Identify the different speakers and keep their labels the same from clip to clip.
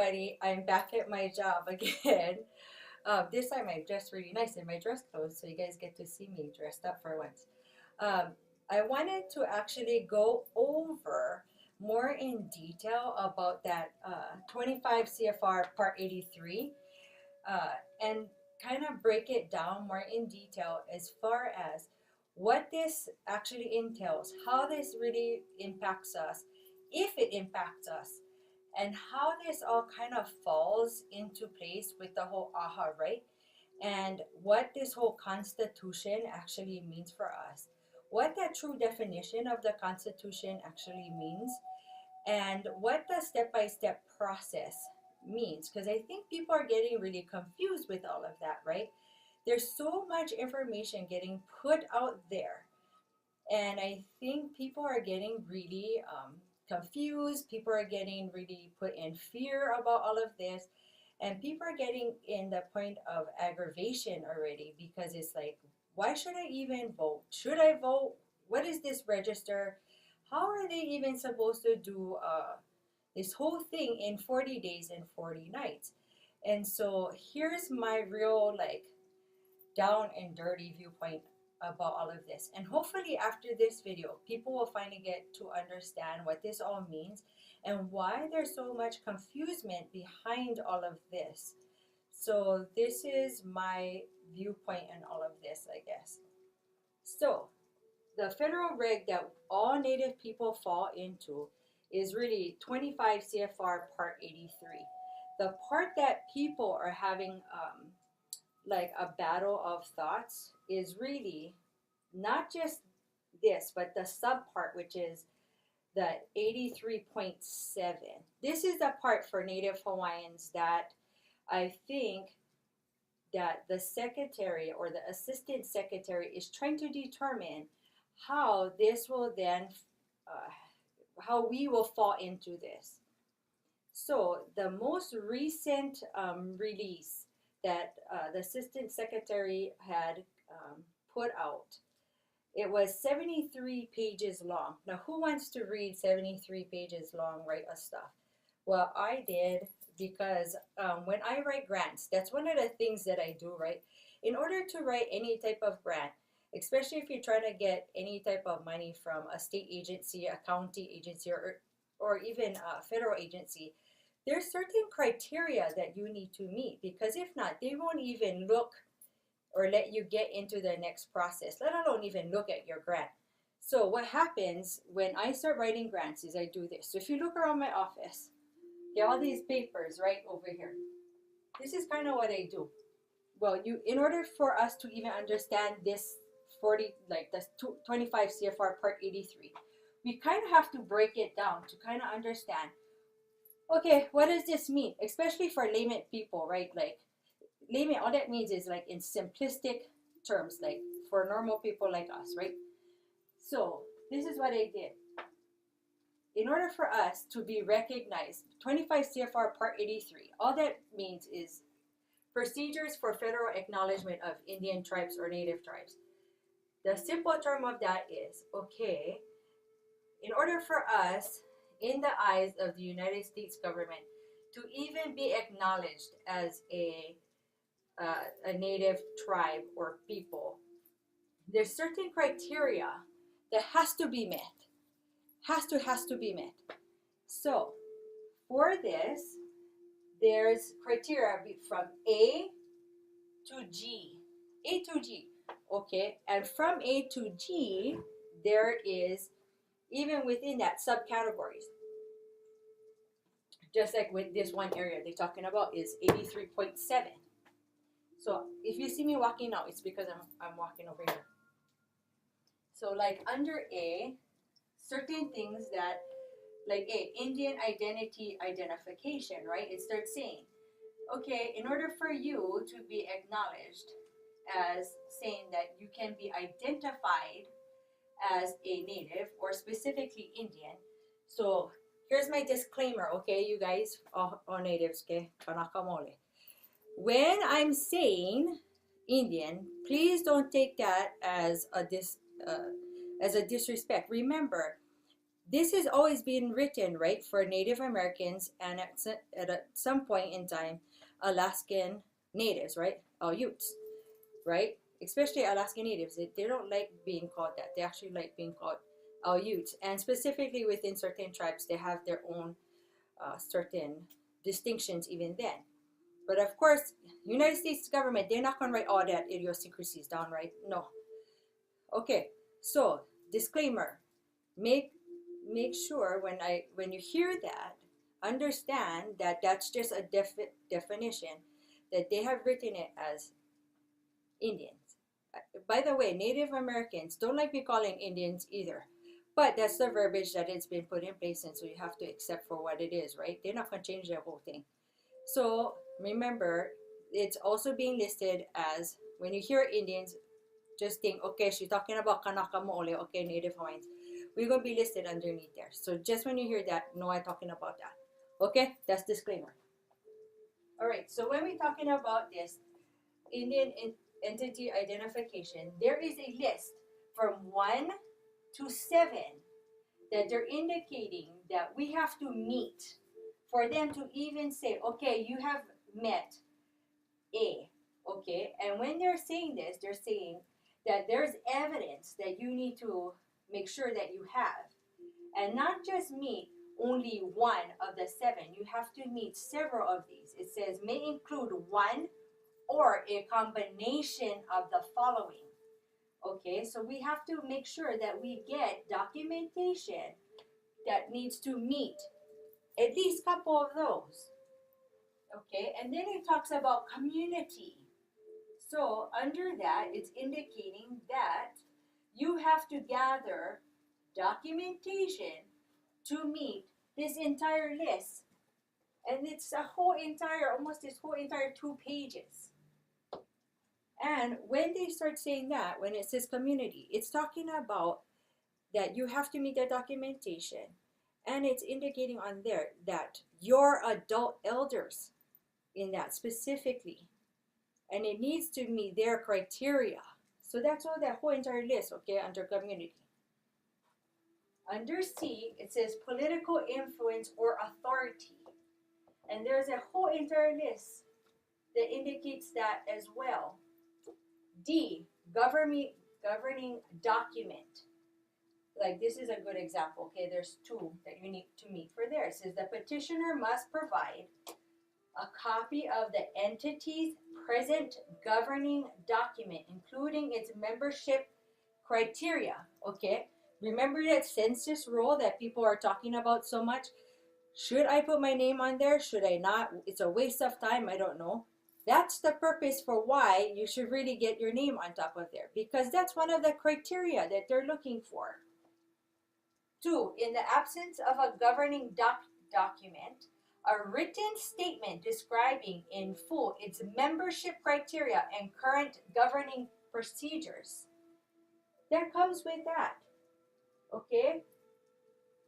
Speaker 1: everybody, I'm back at my job again. This time I'm dressed really nice in my dress clothes, so you guys get to see me dressed up for once. Um, I wanted to actually go over more in detail about that 25 CFR Part 83 and kind of break it down more in detail as far as what this actually entails, how this really impacts us, if it impacts us, and how this all kind of falls into place with the whole AHA, right? And what this whole Constitution actually means for us, what the true definition of the Constitution actually means, and what the step-by-step process means. Because I think people are getting really confused with all of that, right? There's so much information getting put out there, and I think people are getting really confused. People are getting really put in fear about all of this. And people are getting in the point of aggravation already because it's like, why should I even vote? Should I vote? What is this register? How are they even supposed to do this whole thing in 40 days and 40 nights? And so here's my real, like, down and dirty viewpoint about all of this. And hopefully after this video, people will finally get to understand what this all means and why there's so much confusion behind all of this. So this is my viewpoint on all of this, I guess. So the federal reg that all Native people fall into is really 25 CFR Part 83. The part that people are having like a battle of thoughts is really not just this, but the sub part, which is the 83.7. This is the part for Native Hawaiians that I think that the secretary or the assistant secretary is trying to determine how this will then, how we will fall into this. So the most recent release that the assistant secretary had put out, it was 73 pages long. Now, who wants to read 73 pages long, write a stuff? Well, I did, because when I write grants, that's one of the things that I do, right? In order to write any type of grant, especially if you're trying to get any type of money from a state agency, a county agency, or even a federal agency, there's certain criteria that you need to meet, because if not, they won't even look or let you get into the next process, let alone even look at your grant. So what happens when I start writing grants is I do this. So if you look around my office, get all these papers right over here. This is kind of what I do. Well, in order for us to even understand this 25 CFR Part 83, we kind of have to break it down to kind of understand, okay, what does this mean? Especially for layman people, right? Like, layman, all that means is like in simplistic terms, like for normal people like us, right? So this is what I did. In order for us to be recognized, 25 CFR Part 83, all that means is procedures for federal acknowledgement of Indian tribes or Native tribes. The simple term of that is, okay, in order for us, in the eyes of the United States government, to even be acknowledged as a Native tribe or people, there's certain criteria that has to be met. Has to be met. So for this, there's criteria from A to G. A to G. Okay, and from A to G, there is, even within that, subcategories. Just like with this one area they're talking about is 83.7. So if you see me walking now, it's because I'm walking over here. So like under A, certain things that, like A, Indian identity identification, right? It starts saying, okay, in order for you to be acknowledged as saying that you can be identified as a Native or specifically Indian. So here's my disclaimer, okay, you guys, all Natives, okay, kanakamole. When I'm saying Indian, please don't take that as a disrespect. Remember, this has always been written, right, for Native Americans and at some point in time, Alaskan natives, right, Utes, right? Especially Alaskan natives, they don't like being called that. They actually like being called Utes, and specifically within certain tribes, they have their own certain distinctions even then. But of course, United States government, they're not going to write all that idiosyncrasies down, right? No. Okay, so disclaimer: make make sure when you hear that, understand that that's just a definition that they have written it as Indians. By the way, Native Americans don't like me calling Indians either, but that's the verbiage that it's been put in place, and so you have to accept for what it is, right? They're not going to change the whole thing. So remember, it's also being listed as, when you hear Indians, just think, okay, she's talking about Kanaka Mo'ole, okay, Native Hawaiians. We're going to be listed underneath there. So just when you hear that, know I'm talking about that. Okay, that's disclaimer. All right, so when we're talking about this Indian entity identification, there is a list from 1 to 7 that they're indicating that we have to meet for them to even say, okay, you have met A. Okay, and when they're saying this, they're saying that there's evidence that you need to make sure that you have, and not just meet only one of the 7. You have to meet several of these. It says may include one or a combination of the following. Okay, so we have to make sure that we get documentation that needs to meet at least a couple of those. Okay, and then it talks about community. So under that, it's indicating that you have to gather documentation to meet this entire list. And it's a whole entire, almost this whole entire 2 pages. And when they start saying that, when it says community, it's talking about that you have to meet the documentation. And it's indicating on there that your adult elders in that specifically, and it needs to meet their criteria. So that's all that whole entire list, okay, under community. Under C, it says political influence or authority. And there's a whole entire list that indicates that as well. D, governing document. Like this is a good example, okay? There's 2 that you need to meet for there. It says the petitioner must provide a copy of the entity's present governing document, including its membership criteria. Okay, remember that census roll that people are talking about so much? Should I put my name on there? Should I not? It's a waste of time. I don't know. That's the purpose for why you should really get your name on top of there, because that's one of the criteria that they're looking for. 2, in the absence of a governing document, a written statement describing in full its membership criteria and current governing procedures. That comes with that. Okay?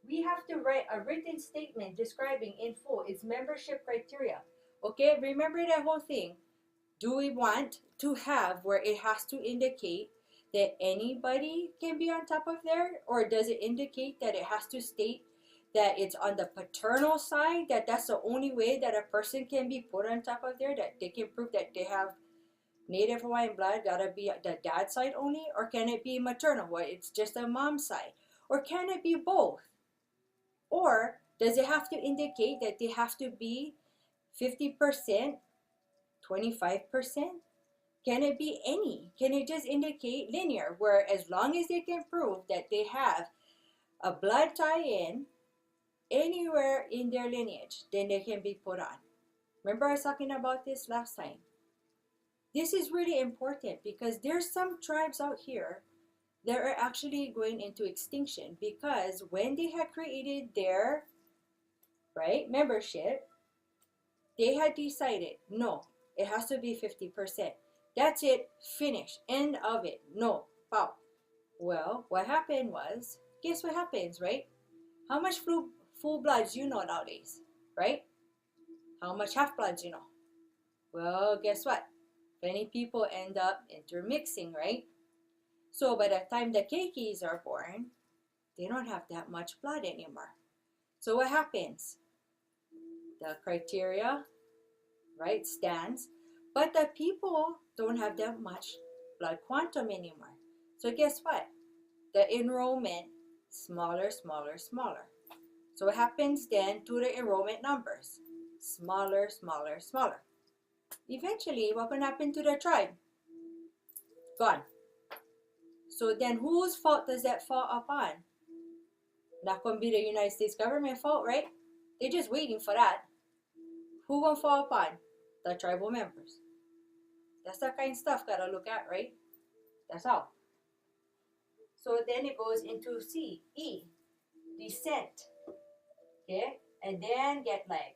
Speaker 1: We have to write a written statement describing in full its membership criteria. Okay? Remember that whole thing. Do we want to have where it has to indicate that anybody can be on top of there? Or does it indicate that it has to state that it's on the paternal side, that that's the only way that a person can be put on top of there, that they can prove that they have Native Hawaiian blood, gotta be the dad side only? Or can it be maternal, where it's just the mom side? Or can it be both? Or does it have to indicate that they have to be 50%, 25%? Can it be any? Can it just indicate linear, where as long as they can prove that they have a blood tie-in anywhere in their lineage, then they can be put on? Remember I was talking about this last time. This is really important because there's some tribes out here that are actually going into extinction, because when they had created their membership, they had decided, no, it has to be 50%. That's it, finish, end of it, no, pow. Well, what happened was, guess what happens, right? How much full bloods you know nowadays, right? How much half bloods you know? Well, guess what? Many people end up intermixing, right? So by the time the keikis are born, they don't have that much blood anymore. So what happens? The criteria, right, stands, but the people don't have that much blood quantum anymore. So guess what? The enrollment, smaller, smaller, smaller. So what happens then to the enrollment numbers? Smaller, smaller, smaller. Eventually, what can happen to the tribe? Gone. So then whose fault does that fall upon? Not going to be the United States government fault, right? They're just waiting for that. Who will fall upon? The tribal members. That's the kind of stuff gotta look at, right? That's all. So then it goes into C, E, descent. Okay? And then get like,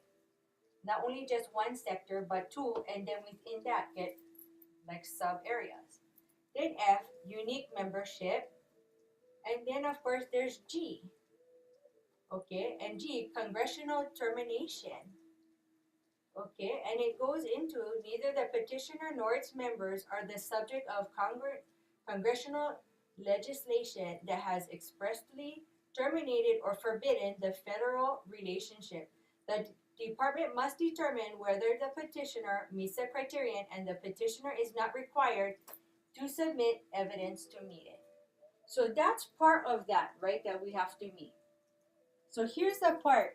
Speaker 1: not only just one sector, but two, and then within that get like sub areas. Then F, unique membership. And then of course there's G. Okay, and G, Congressional Termination. Okay, and it goes into neither the petitioner nor its members are the subject of congressional legislation that has expressly terminated or forbidden the federal relationship. The department must determine whether the petitioner meets the criterion, and the petitioner is not required to submit evidence to meet it. So that's part of that, right, that we have to meet. So here's the part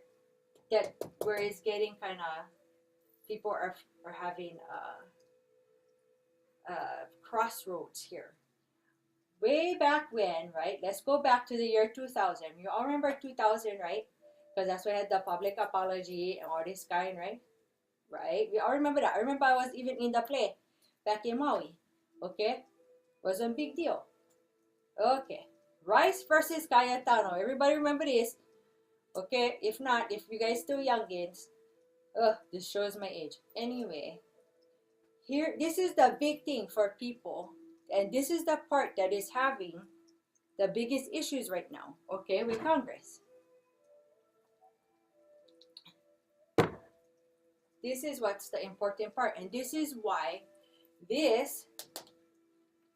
Speaker 1: that where it's getting kind of, people are having crossroads here. Way back when, right? Let's go back to the year 2000. You all remember 2000, right? Because that's when I had the public apology and all this kind, right? Right? We all remember that. I remember I was even in the play back in Maui. Okay? Wasn't a big deal. Okay. Rice versus Cayetano. Everybody remember this? Okay? If not, if you guys still youngins, this shows my age. Anyway, here, this is the big thing for people, and this is the part that is having the biggest issues right now, okay, with Congress. This is what's the important part, and this is why this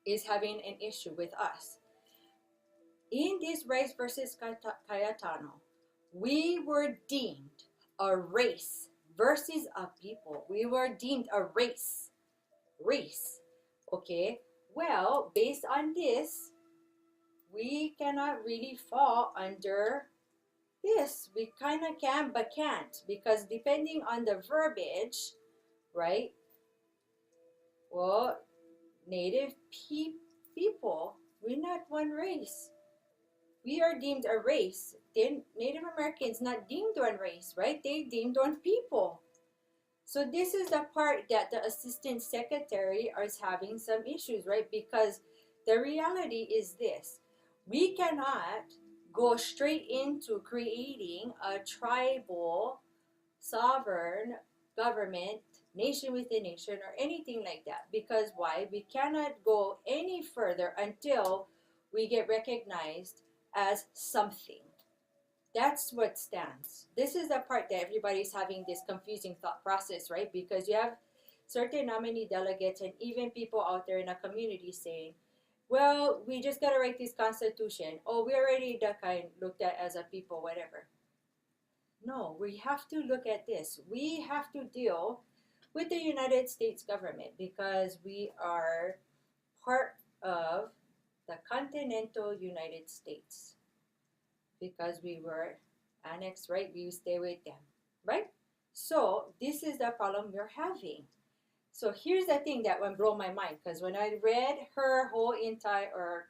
Speaker 1: is having an issue with us. In this Rice versus Cayetano, we were deemed a race versus a people. We were deemed a race. Okay? Well, based on this, we cannot really fall under this. We kind of can, but can't. Because depending on the verbiage, right? Well, Native people, we're not one race. We are deemed a race. Then Native Americans not deemed one race, right? They deemed one people. So this is the part that the assistant secretary is having some issues, right? Because the reality is this. We cannot go straight into creating a tribal, sovereign government, nation within nation, or anything like that. Because why? We cannot go any further until we get recognized as something. That's what stands. This is the part that everybody's having this confusing thought process, right? Because you have certain nominee delegates and even people out there in a community saying, well, we just got to write this constitution. Oh, we already looked at as a people, whatever. No, we have to look at this. We have to deal with the United States government because we are part of the continental United States. Because we were annexed, right? We stay with them, right? So this is the problem we're having. So here's the thing that would blow my mind, because when I read her whole entire,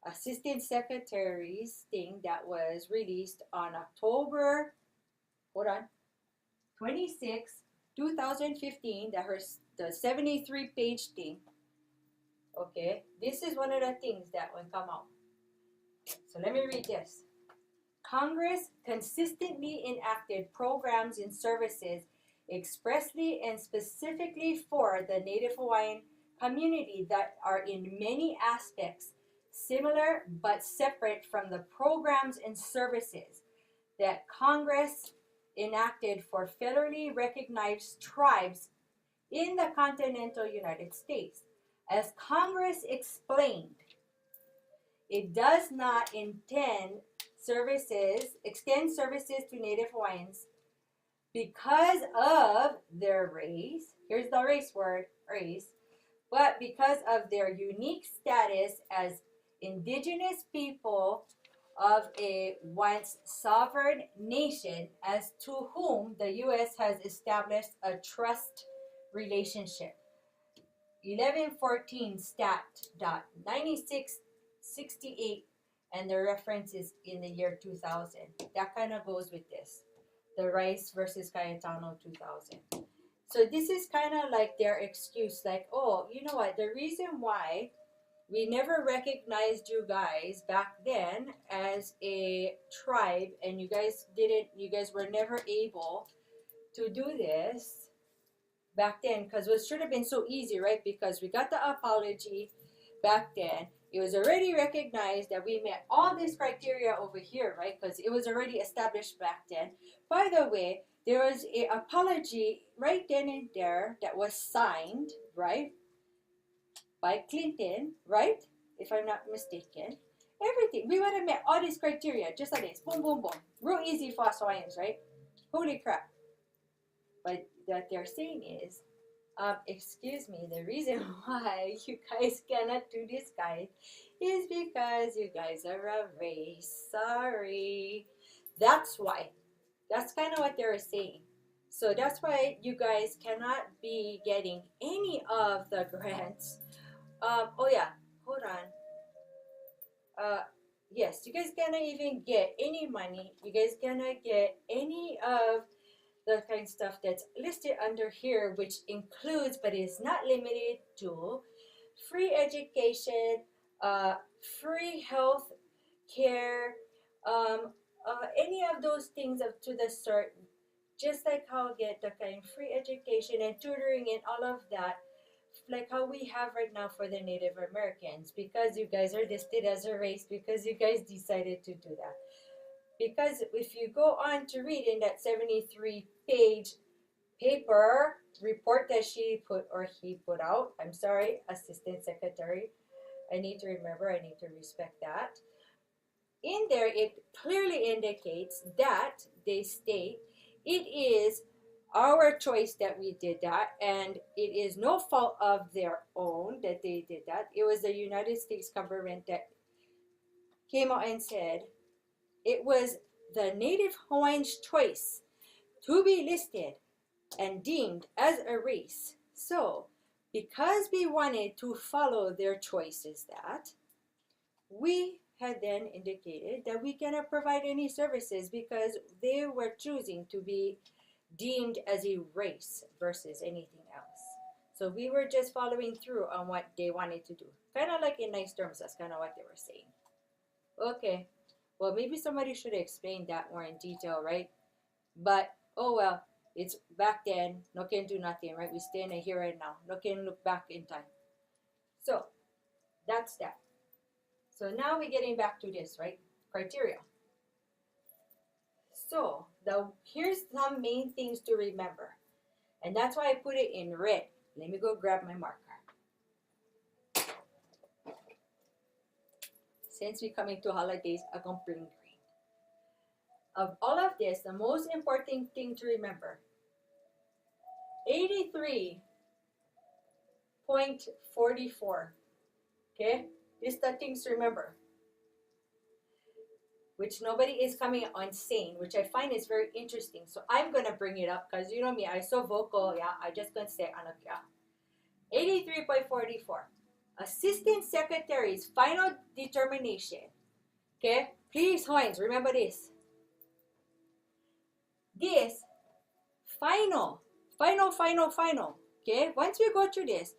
Speaker 1: assistant secretary's thing that was released on October, 26, 2015, the 73-page thing. Okay, this is one of the things that would come out. So let me read this. Congress consistently enacted programs and services expressly and specifically for the Native Hawaiian community that are in many aspects similar but separate from the programs and services that Congress enacted for federally recognized tribes in the continental United States. As Congress explained, it does not extend services to Native Hawaiians because of their race. Here's the race word, race. But because of their unique status as indigenous people of a once sovereign nation, as to whom the U.S. has established a trust relationship. 1114 stat dot 9668, and the reference is in the year 2000. That kind of goes with this, the Rice versus Cayetano 2000. So this is kind of like their excuse, like, oh, you know what, the reason why we never recognized you guys back then as a tribe, and you guys were never able to do this back then, because it should have been so easy, right? Because we got the apology back then. It was already recognized that we met all this criteria over here, right? Because it was already established back then. By the way, there was an apology right then and there that was signed, right, by Clinton, right? If I'm not mistaken. Everything. We would have met all these criteria, just like this. Boom, boom, boom. Real easy for us Hawaiians, right? Holy crap. But what they're saying is, excuse me, the reason why you guys cannot do this, guys, is because you guys are a race. Sorry. That's why. That's kind of what they're saying. So that's why you guys cannot be getting any of the grants. Oh yeah, hold on. Yes, you guys cannot even get any money. You guys cannot get any of the kind of stuff that's listed under here, which includes, but is not limited to, free education, free health care, any of those things up to the sort, just like how get the kind of free education and tutoring and all of that, like how we have right now for the Native Americans, because you guys are listed as a race, because you guys decided to do that. Because if you go on to read in that 73-page paper report that she put, or he put out, I'm sorry, Assistant Secretary, I need to remember, I need to respect that. In there, it clearly indicates that they state it is our choice that we did that, and it is no fault of their own that they did that. It was the United States government that came out and said it was the Native Hawaiians' choice to be listed and deemed as a race. So, because we wanted to follow their choices, that we had then indicated that we cannot provide any services because they were choosing to be deemed as a race versus anything else. So we were just following through on what they wanted to do. Kind of like in nice terms, that's kind of what they were saying. Okay, well, maybe somebody should explain that more in detail, right? But, oh well, it's back then, no can do nothing, right? We stay in a here and now. No can look back in time. So, that's that. So now we're getting back to this, right? Criteria. So, here's some main things to remember. And that's why I put it in red. Let me go grab my marker. Since we're coming to holidays, I'm going to bring green. Of all of this, the most important thing to remember, 83.44. Okay? These are things to remember, which nobody is coming on saying, which I find is very interesting. So I'm going to bring it up because you know me, I'm so vocal. Yeah, I just going to say, yeah. 83.44. Assistant Secretary's final determination. Okay? Please, Hawaiians, remember this. This final. Okay? Once we go through this,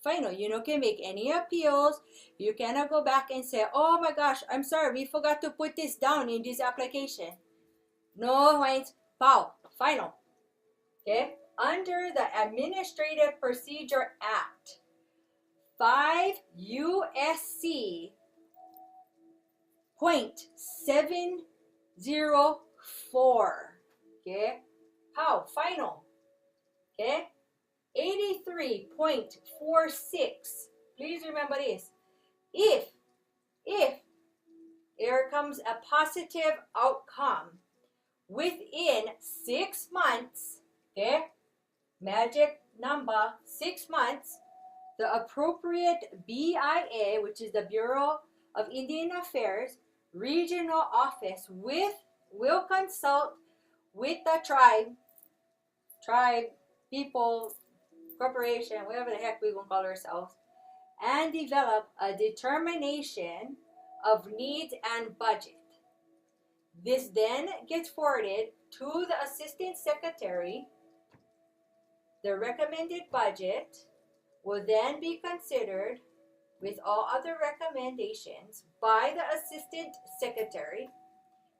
Speaker 1: final, you know, can make any appeals. You cannot go back and say, oh my gosh, I'm sorry, we forgot to put this down in this application. No, Hawaiians, pow, final. Okay? Under the Administrative Procedure Act, 5 USC .704. Okay? How? Final. Okay? 83.46. Please remember this. If there comes a positive outcome within 6 months, okay, magic number, 6 months, the appropriate BIA, which is the Bureau of Indian Affairs regional office, will consult with the tribe, people, corporation, whatever the heck we gonna call ourselves, and develop a determination of needs and budget. This then gets forwarded to the Assistant Secretary. The recommended budget will then be considered with all other recommendations by the Assistant Secretary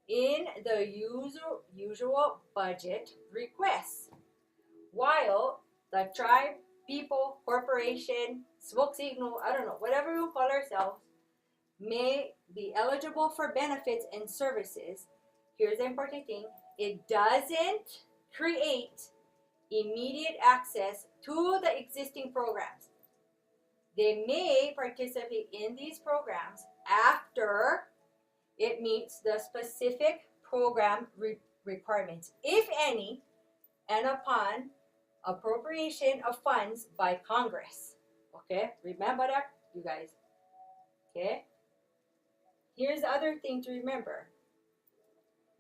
Speaker 1: in the usual budget requests, while the tribe, people, corporation, smoke signal, I don't know, whatever we call ourselves, may be eligible for benefits and services. Here's the important thing: it doesn't create immediate access to the existing programs. They may participate in these programs after it meets the specific program requirements, if any, and upon appropriation of funds by Congress. Okay, remember that, you guys. Okay, here's the other thing to remember: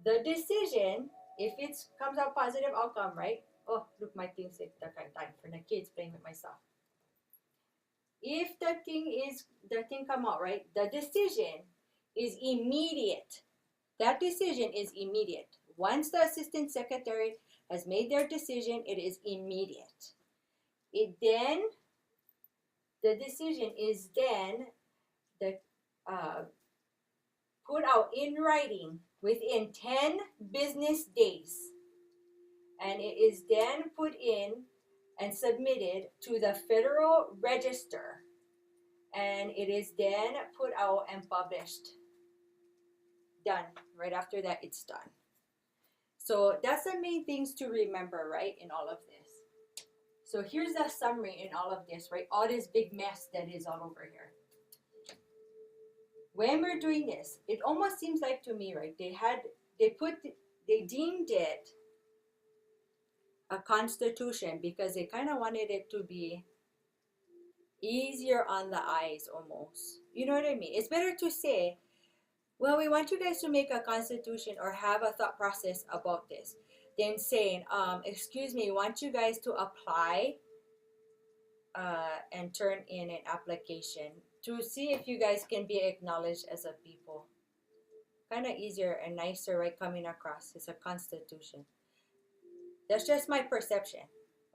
Speaker 1: the decision, if it comes out positive outcome, right? Oh, look, my thing said that kind of time for the kids playing with myself. If the thing come out, right, the decision is immediate. That decision is immediate. Once the Assistant Secretary has made their decision, it is immediate. The decision is then put out in writing within 10 business days. And it is then put in and submitted to the Federal Register. And it is then put out and published. Done. Right after that, it's done. So that's the main things to remember, right, in all of this. So here's the summary in all of this, right? All this big mess that is all over here. When we're doing this, it almost seems like to me, right, they deemed it a constitution because they kind of wanted it to be easier on the eyes almost. You know what I mean? It's better to say, well, we want you guys to make a constitution or have a thought process about this than saying, excuse me, we want you guys to apply and turn in an application to see if you guys can be acknowledged as a people. Kind of easier and nicer, right, coming across. It's a constitution. That's just my perception.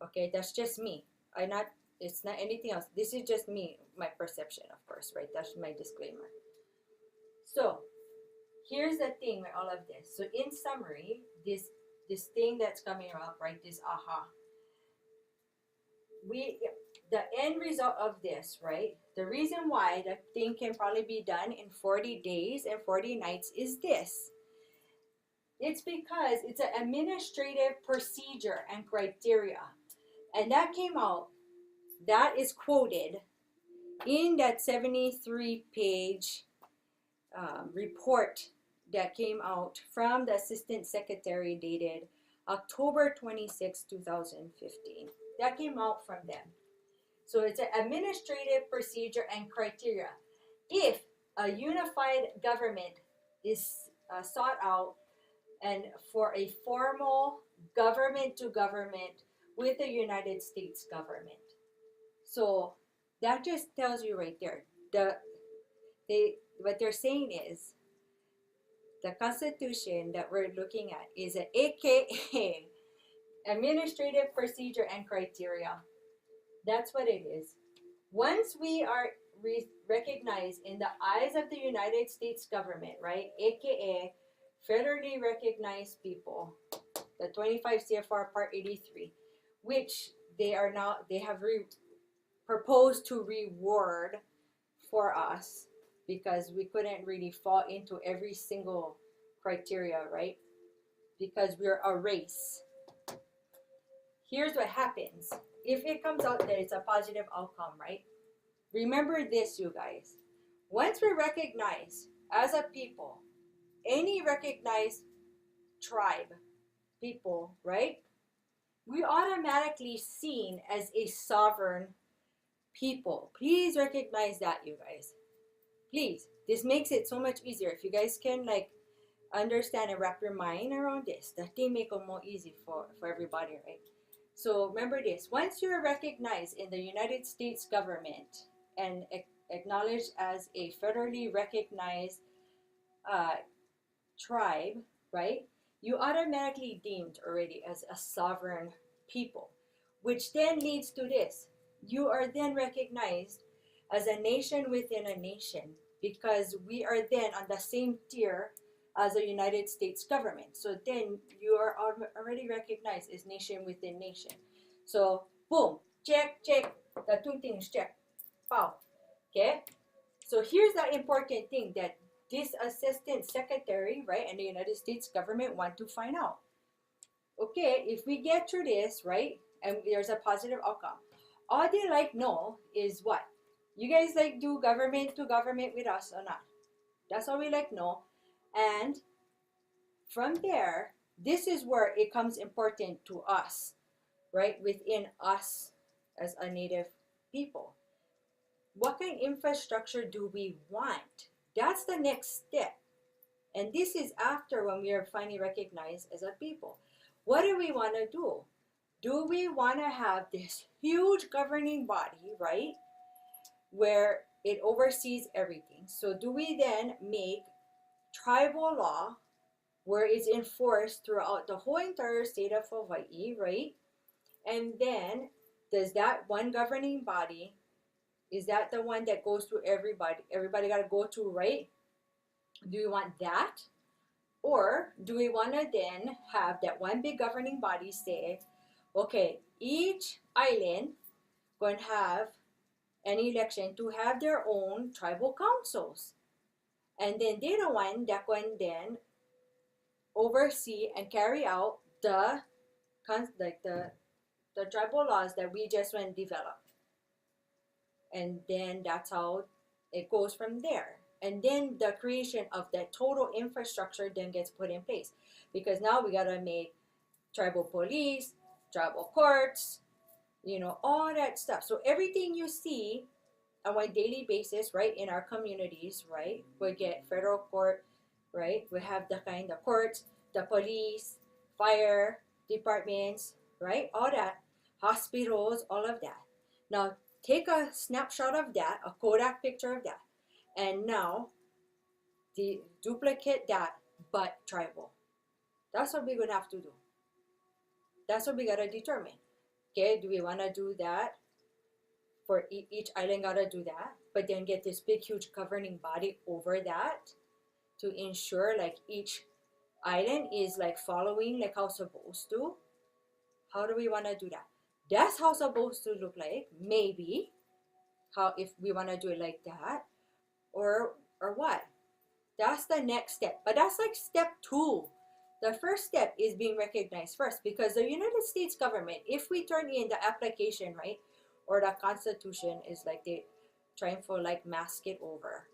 Speaker 1: Okay, that's just me. It's not anything else. This is just me, my perception, of course, right? That's my disclaimer. So, here's the thing with all of this. So, in summary, this thing that's coming up, right? This aha. The end result of this, right? The reason why that thing can probably be done in 40 days and 40 nights is this. It's because it's an administrative procedure and criteria. And that came out, that is quoted in that 73-page report that came out from the Assistant Secretary dated October 26, 2015. That came out from them. So it's an administrative procedure and criteria. If a unified government is sought out and for a formal government to government with the United States government. So that just tells you right there. What they're saying is the Constitution that we're looking at is an AKA Administrative Procedure and Criteria. That's what it is. Once we are recognized in the eyes of the United States government, right, AKA federally recognized people, the 25 CFR Part 83, which they have proposed to reward for us because we couldn't really fall into every single criteria, right? Because we're a race. Here's what happens. If it comes out that it's a positive outcome, right? Remember this, you guys. Once we're recognized as a people, any recognized tribe, people, right? We automatically seen as a sovereign people. Please recognize that, you guys. Please. This makes it so much easier. If you guys can like understand and wrap your mind around this, that thing make it more easy for everybody, right? So remember this. Once you're recognized in the United States government and acknowledged as a federally recognized uh, tribe, right? You automatically deemed already as a sovereign people, which then leads to this. You are then recognized as a nation within a nation because we are then on the same tier as the United States government. So then you are already recognized as nation within nation. So boom, check, check. The two things check. Pow. Okay? So here's the important thing that this assistant secretary, right, and the United States government want to find out. Okay, if we get through this, right, and there's a positive outcome, all they like know is what? You guys like do government to government with us or not? That's all we like know. And from there, this is where it comes important to us, right, within us as a Native people. What kind of infrastructure do we want? That's the next step. And this is after when we are finally recognized as a people. What do we want to do? Do we want to have this huge governing body, right, where it oversees everything? So do we then make tribal law where it's enforced throughout the whole entire state of Hawaii, right? And then does that one governing body, is that the one that goes to everybody? Everybody got to go to, right? Do we want that? Or do we want to then have that one big governing body say, okay, each island going to have an election to have their own tribal councils. And then they're the one that can then oversee and carry out the tribal laws that we just went develop. And then that's how it goes from there. And then the creation of that total infrastructure then gets put in place. Because now we gotta make tribal police, tribal courts, all that stuff. So everything you see on a daily basis, right, in our communities, right, we get federal court, right, we have the courts, the police, fire departments, right, all that, hospitals, all of that. Now take a snapshot of that, a Kodak picture of that, and now duplicate that, but tribal. That's what we're gonna have to do. That's what we gotta determine. Okay, do we wanna do that? For each island gotta do that, but then get this big huge governing body over that to ensure like each island is like following like how it's supposed to. How do we wanna do that? That's how it's supposed to look like, maybe. How, if we wanna do it like that, or what? That's the next step. But that's like step 2. The first step is being recognized first, because the United States government, if we turn in the application, right, or the Constitution is like they trying to like mask it over,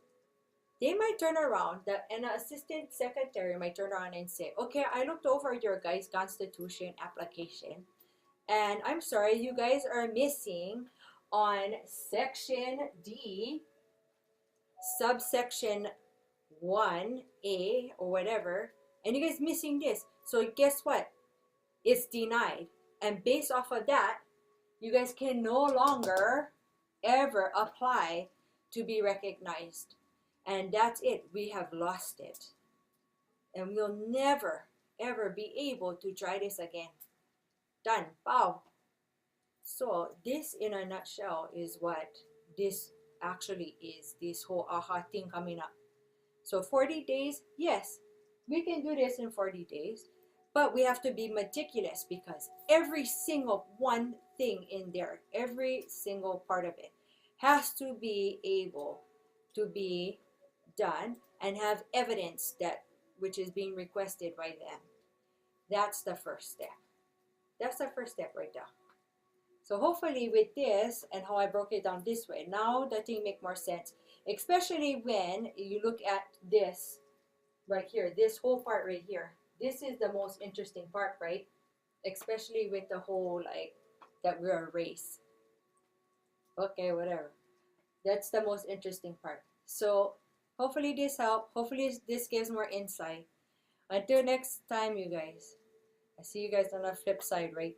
Speaker 1: they might turn around, and the assistant secretary might turn around and say, okay, I looked over your guys' Constitution application, and I'm sorry, you guys are missing on section D, subsection 1A or whatever, and you guys missing this. So guess what? It's denied. And based off of that, you guys can no longer ever apply to be recognized. And that's it. We have lost it. And we'll never, ever be able to try this again. Done. Pow. So this in a nutshell is what this actually is. This whole AHA thing coming up. So 40 days, yes, we can do this in 40 days. But we have to be meticulous, because every single one thing in there, every single part of it has to be able to be done and have evidence that which is being requested by them. That's the first step. That's the first step right there. So hopefully with this and how I broke it down this way, now the thing make more sense. especially when you look at this right here, this whole part right here. This is the most interesting part, right? Especially with the whole like that we're a race. Okay, whatever. That's the most interesting part. So hopefully this helped. Hopefully this gives more insight. Until next time, you guys. I see you guys on the flip side, right?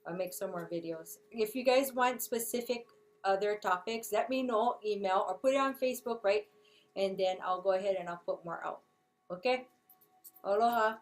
Speaker 1: I'll make some more videos. If you guys want specific other topics, let me know, email, or put it on Facebook, right? And then I'll go ahead and I'll put more out. Okay? Aloha.